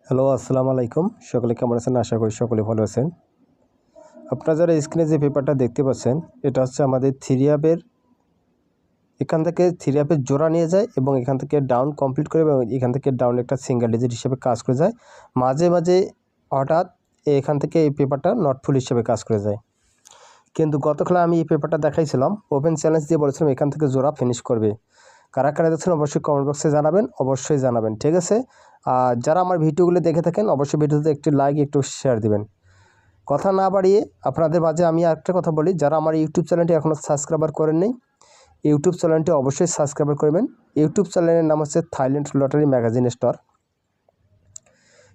Hello, আসসালামু আলাইকুম। সকলে কেমন আছেন? আশা করি সকলে ভালো আছেন। আপনারা যারা স্ক্রিনে যে পেপারটা দেখতে পাচ্ছেন, এটা হচ্ছে আমাদের থ্রি অ্যাপের এখান থেকে থ্রি অ্যাপের জোড়া নিয়ে যায় এবং এখান থেকে ডাউন কমপ্লিট করে এবং এখান থেকে ডাউন একটা সিঙ্গেল ডিজিট হিসেবে কাজ করে যায়। মাঝে মাঝে হঠাৎ এখান থেকে এই পেপারটা নট ফুল হিসেবে কাজ করে যায়। কিন্তু গতকাল আমি এই পেপারটা দেখাইছিলাম, ওপেন চ্যালেঞ্জ দিয়ে বলেছিলাম এখান থেকে জোড়া ফিনিশ করবে। কারা কারা দেখছেন অবশ্যই কমেন্ট বক্সে জানাবেন, অবশ্যই জানাবেন, ঠিক আছে? আর যারা আমার ভিডিওগুলো দেখে থাকেন অবশ্যই ভিডিওতে একটি লাইক একটু শেয়ার দিবেন। কথা না বাড়িয়ে আপনাদের মাঝে আমি আরেকটা কথা বলি, যারা আমার ইউটিউব চ্যানেলটি এখনও সাবস্ক্রাইবার করেন নাই, ইউটিউব চ্যানেলটি অবশ্যই সাবস্ক্রাইবার করবেন। ইউটিউব চ্যানেলের নাম হচ্ছে থাইল্যান্ড লটারি ম্যাগাজিন স্টোর।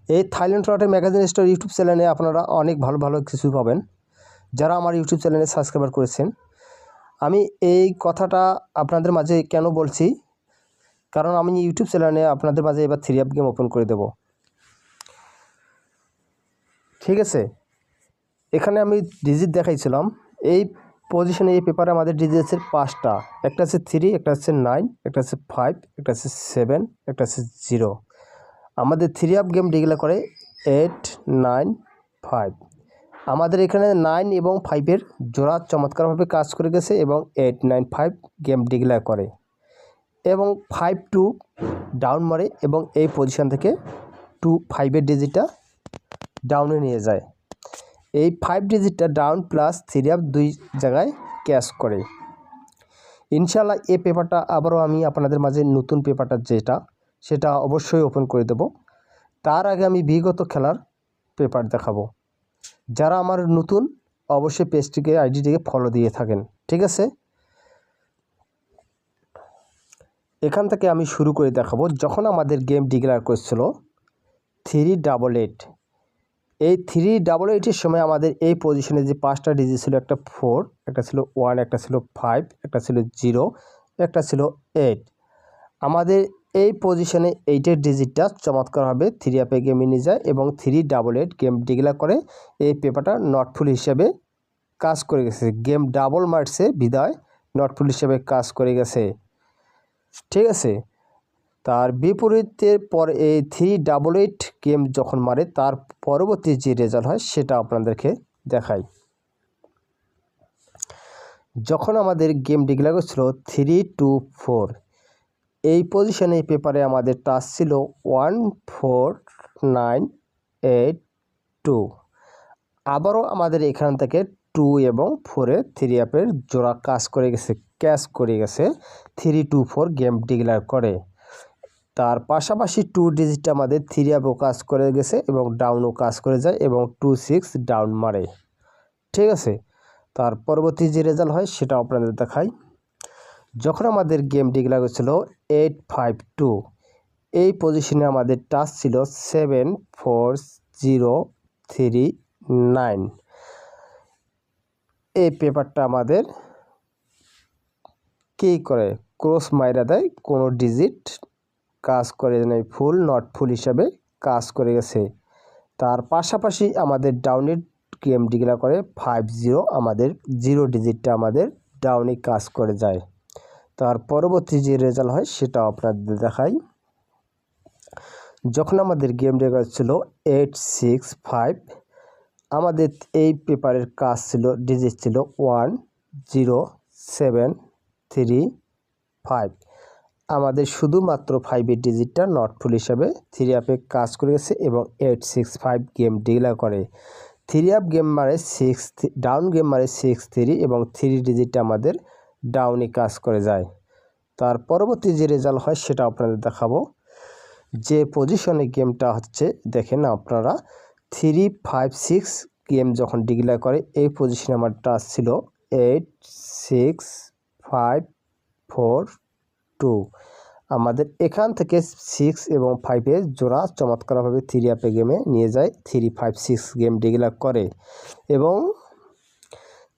এই Thailand lottery magazine store YouTube চ্যানেলে আপনারা অনেক ভালো ভালো কিছু পাবেন। যারা আমার ইউটিউব চ্যানেলে সাবস্ক্রাইবার করেছেন, আমি এই কথাটা আপনাদের মাঝে কেন বলছি, কারণ আমি ইউটিউব চ্যানেলে আপনাদের মাঝে এবার থ্রি অ্যাপ গেম ওপেন করে দেব, ঠিক আছে? এখানে আমি ডিজিট দেখাইছিলাম, এই পজিশনে এই পেপারে আমাদের ডিজিট আছে 5টা। একটা আছে 3, একটা আছে 9, একটা আছে 5, একটা আছে 7, একটা আছে 0। আমাদের থ্রি অ্যাপ গেম ডিক্লেয়ার করে 8, 9, 5। আমাদের এখানে 9 এবং 5-এর জোড়া চমৎকারভাবে কাজ করে গেছে এবং 8, 9, 5 গেম ডিক্লেয়ার করে এবং 5 টু ডাউন মারে এবং এই পজিশন থেকে 5-এর ডিজিটটা ডাউনে নিয়ে যায়। এই 5 ডিজিটটা ডাউন প্লাস থ্রি অ্যাপ দুই জায়গায় ক্যাশ করে। ইনশাআল্লাহ এই পেপারটা আবারও আমি আপনাদের মাঝে নতুন পেপারটা সেটা অবশ্যই ওপেন করে দেব। তার আগে আমি বিগত খেলার পেপার দেখাবো। যারা আমার নতুন অবশ্যই পেজটিকে আইডিটিকে ফলো দিয়ে থাকেন, ঠিক আছে? এখান থেকে আমি শুরু করে দেখাবো। যখন আমাদের গেম ডিক্লেয়ার করেছিল 388, এই 388-এর সময় আমাদের এই পজিশনে যে 5টা ডিজিট ছিল, একটা 4, একটা ছিল 1, একটা ছিল 5, একটা ছিল 0, একটা ছিল 8। আমাদের এই পজিশনে 8-এর ডিজিটটা চমৎকারভাবে থ্রি অ্যাপে গেমে নিয়ে যায় এবং 388 গেম ডিক্লেয়ার করে এই পেপারটা নট ফুল হিসেবে কাজ করে গেছে। গেম ডাবল মারছে বিদায় নট ফুল হিসেবে কাজ করে গেছে, ঠিক আছে? তার বিপরীতের পর এই 388 গেম যখন মারে তার পরবর্তী যে রেজাল্ট হয় সেটা আপনাদেরকে দেখাই। যখন আমাদের গেম ডিক্লেয়ার করছিল 324, এই পজিশনে পেপারে আমাদের টাচ ছিল 14982। আবারও আমাদের এখান থেকে 2 এবং 4-এ থ্রি অ্যাপের জোড়া কাজ করে গেছে, ক্যাশ করে গেছে। 324 গেম ডিক্লেয়ার করে। তার পাশাপাশি 2 ডিজিটটা আমাদের থ্রি অ্যাপও কাজ করে গেছে এবং ডাউনও কাজ করে যায় এবং 26 ডাউন মারে, ঠিক আছে? তার পরবর্তী যে রেজাল্ট হয় সেটা আপনাদের দেখাই। যখন আমাদের গেম ডিক্লেয়ার হয়েছিল 852, এই পজিশনে আমাদের টাচ ছিল 74039। এই পেপারটা আমাদের কী করে ক্রস মাইরা দেয়, কোনো ডিজিট কাজ করে নাই, ফুল নট ফুল হিসাবে কাজ করে গেছে। তার পাশাপাশি আমাদের ডাউনের গেম ডিক্লেয়ার করে 50, আমাদের 0 ডিজিটটা আমাদের ডাউনে কাজ করে যায়। তার পরবর্তী যে রেজাল্ট হয় সেটা আপনাদের দেখাই। যখন আমাদের গেম ডিক্লেয়ার ছিল 865, আমাদের এই পেপারের কাজ ছিল ডিজিট ছিল 10735। আমাদের শুধুমাত্র 5-এর ডিজিটটা নট ফুল হিসাবে থ্রি অ্যাপে কাজ করে গেছে এবং 865 গেম ডিক্লেয়ার করে। থ্রি অ্যাপ গেম মারে 6, ডাউন গেম মারে 63 এবং 3 ডিজিটটা আমাদের ডাউনে কাজ করে যায়। তার পরবর্তী যে রেজাল্ট হয় সেটা আপনাদের দেখাবো। যে পজিশনে গেমটা হচ্ছে দেখেন আপনারা, 356 গেম যখন ডিক্লেয়ার করে এই পজিশনে আমার টাচ ছিল 86542। আমাদের এখান থেকে 6 এবং 5-এর জোড়া চমৎকারভাবে থ্রি অ্যাপে গেমে নিয়ে যায়। 356 গেম ডিক্লেয়ার করে এবং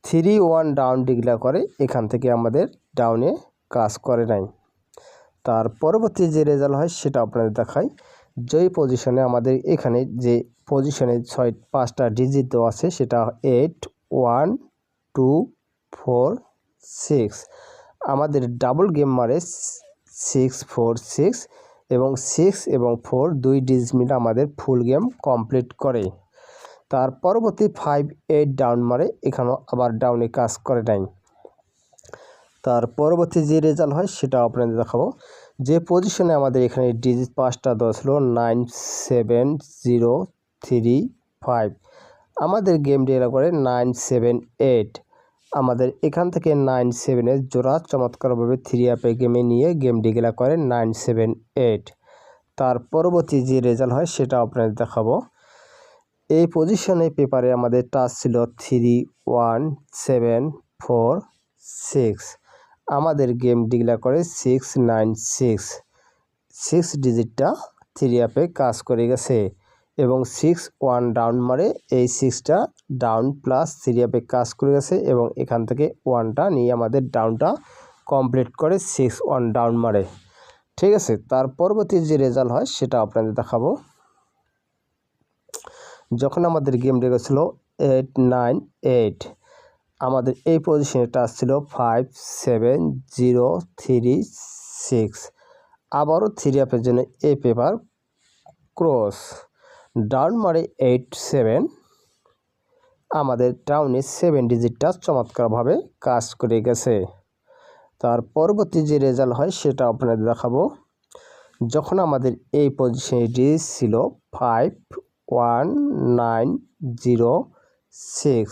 31 ডাউন ডিক্লেয়ার করে। এখান থেকে আমাদের ডাউনে কাজ করে নাই। তার পরবর্তী যে রেজাল্ট হয় সেটা আপনাদের দেখাই। যেই পজিশনে আমাদের এখানে যে পজিশনে 5টা ডিজিট দেওয়া আছে সেটা 81246। আমাদের ডাবল গেম মারে 646 এবং 6 এবং 4 দুই ডিজিট মিলে আমাদের ফুল গেম কমপ্লিট করে। তার পরবর্তী 5 8 ডাউন মারে, এখানেও আবার ডাউনে কাজ করে নাই। তার পরবর্তী যে রেজাল্ট হয় সেটা আপনাদের দেখাবো। যে পজিশনে আমাদের এখানে ডিজিট 5টা দেওয়া ছিল 9 7 0 3 5, আমাদের গেম ডিলা করে 9 7 8। আমাদের এখান থেকে 9 7-এর জোড়া চমৎকারভাবে 3 অ্যাপে গেমে নিয়ে গেম ডিগেলা করে 9 7 8। তার পরবর্তী যে রেজাল্ট হয় সেটা আপনাদের দেখাবো। এই পজিশনে পেপারে আমাদের টাচ ছিল 3 1 7 4 6, আমাদের গেম ডিক্লেয়ার করে 6 9 6। 6 ডিজিটটা 3 অ্যাপে কাজ করে গেছে এবং 6 1 ডাউন মারে, এই 6টা ডাউন প্লাস 3 অ্যাপে কাজ করে গেছে এবং এখান থেকে 1টা নিয়ে আমাদের ডাউনটা কমপ্লিট করে 6 1 ডাউন মারে। ঠিক আছে, তার পরবর্তী যে রেজাল্ট হয় সেটা আপনাদের দেখাবো। যখন আমাদের গেম রেখেছিল 8 9 8, আমাদের এই পজিশনে টাচ ছিল 5 7 0 3 6, আবারও 3 অ্যাপের জন্য এই পেপার ক্রস ডাউন মারে 8 7, আমাদের ডাউনে 7 ডিজিটটা চমৎকারভাবে কাজ করে গেছে। তার পরবর্তী যে রেজাল্ট হয় সেটা আপনাদের দেখাবো। যখন আমাদের এই পজিশনটি ছিল 5 1 9 0 6,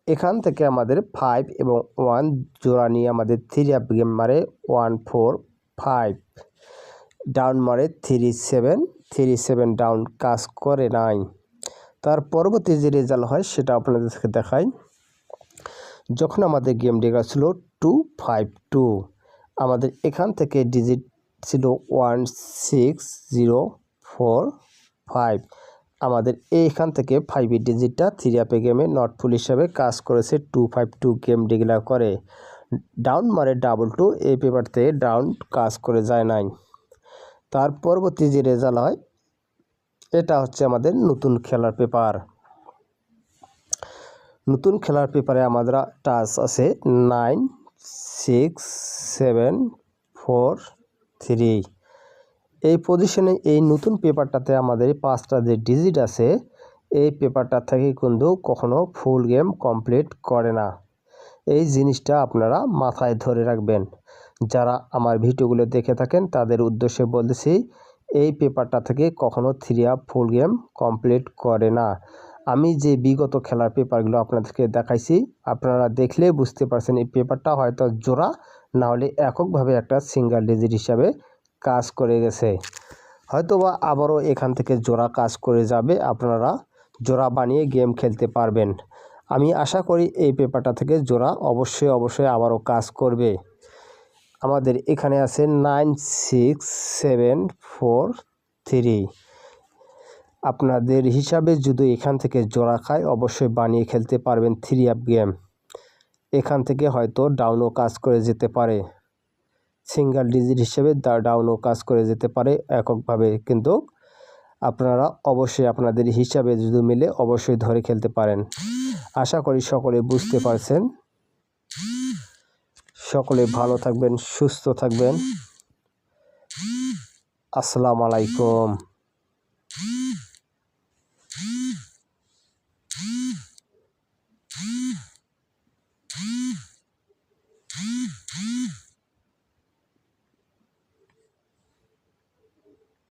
এখান থেকে আমাদের 5 এবং 1 জোড়া নিয়ে আমাদের 3 অ্যাপ গেম মারে 1 4 5, ডাউন মারে 3 7 3 7 ডাউন কাজ করে নাই। তার পরবর্তী যে রেজাল্ট হয় সেটা আপনাদেরকে দেখাই। যখন আমাদের গেম ডেগা ছিল 2 5 2, আমাদের এখান থেকে ডিজিট ছিল 1 6 0 4 5, আমাদের এইখান থেকে 5 ডিজিটটা 3 অ্যাপে গেমে নট ফুল হিসাবে কাজ করেছে 2 5 2 গেম ডিক্লেয়ার করে। ডাউন মারে ডাবল 2, এই পেপার থেকে ডাউন কাজ করে যায় নাই। তার পরবর্তী যে রেজাল্ট হয় এটা হচ্ছে আমাদের নতুন খেলার পেপার। নতুন খেলার পেপারে আমাদের টাচ আছে 9 6 7 4 3। এই পজিশনে এই নতুন পেপারটাতে আমাদের 5টা যে ডিজিট আছে, এই পেপারটা থেকে কিন্তু কখনো ফুল গেম কমপ্লিট করে না। এই জিনিসটা আপনারা মাথায় ধরে রাখবেন। যারা আমার ভিডিওগুলো দেখে থাকেন তাদের উদ্দেশ্যে বলতেছি, এই পেপারটা থেকে কখনো 3 অ্যাপ ফুল গেম কমপ্লিট করে না। আমি যে বিগত খেলার পেপারগুলো আপনাদেরকে দেখাইছি, আপনারা দেখলেই বুঝতে পারছেন এই পেপারটা হয়তো জোড়া না হলে এককভাবে একটা সিঙ্গেল ডিজিট হিসাবে কাজ করে গেছে। হয়তোবা আবারও এখান থেকে জোড়া কাজ করে যাবে, আপনারা জোড়া বানিয়ে গেম খেলতে পারবেন। আমি আশা করি এই পেপারটা থেকে জোড়া অবশ্যই আবারও কাজ করবে। আমাদের এখানে আছে 9 6 7 4 3, আপনাদের হিসাবে যদি এখান থেকে জোড়া খায় অবশ্যই বানিয়ে খেলতে পারবেন 3 অ্যাপ গেম। এখান থেকে হয়তো ডাউনও কাজ করে যেতে পারে, সিঙ্গেল ডিজিট হিসেবে ডাউনও কাজ করে যেতে পারে এককভাবে, কিন্তু আপনারা অবশ্যই আপনাদের হিসাবে যদি মিলে অবশ্যই ধরে খেলতে পারেন। আশা করি সকলে বুঝতে পারছেন। সকলে ভালো থাকবেন, সুস্থ থাকবেন। আসসালামু আলাইকুম।